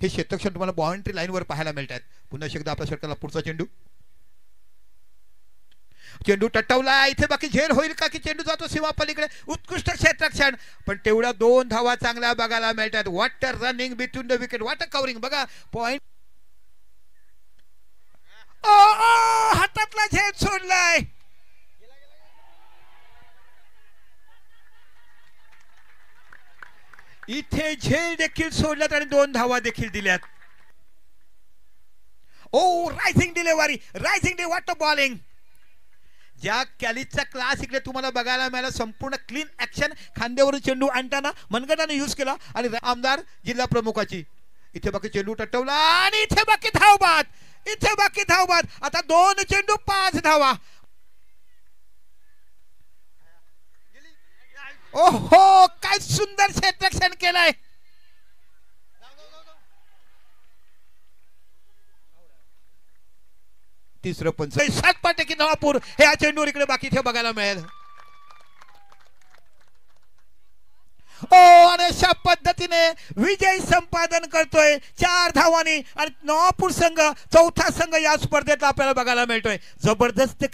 हे क्षेत्रक्षण तुम्हाला बाउंड्री लाईनवर पाहायला मिळतात। पुन्हा एकदा आपल्या षटकाला पुढचा चेंडू, चेंडू टटवला, इथे बाकी झेल होईल का की चेंडू जातो सीमा पलीकडे, उत्कृष्ट क्षेत्रक्षण, पण तेवढ्या 2 धावा चांगल्या बघायला मिळतात। What a running between the wicket, what a covering, बघा पॉइंट, हातातला झेल सोडलाय, इथे झेल देखील सोडल्यात आणि 2 धावा देखील दिल्यात। Oh rising delivery, rising, what a bowling, ज्या कॅलीचा क्लास इकडे तुम्हाला बघायला मिळाला, संपूर्ण क्लीन ऍक्शन, खांद्यावरून चेंडू आणताना मनगटाने यूज केला आणि आमदार जिल्हा प्रमुखाची, इथे बाकी चेंडू टटवला आणि इथे बाकी धावबाद, इथे बाकी धावबाद, आता 2 चेंडू 5 धावा। ओहो काय सुंदर क्षेत्ररक्षण केलंय, तिसरं पंच 7 पाटे की नवापूर हे या चेंडूवर इकडे बाकी इथे बघायला मिळेल। ओ आणि अशा पद्धतीने विजय संपादन करतोय 4 धावांनी आणि नवापूर संघ 4था संघ या स्पर्धेत आपल्याला बघायला मिळतोय। जबरदस्त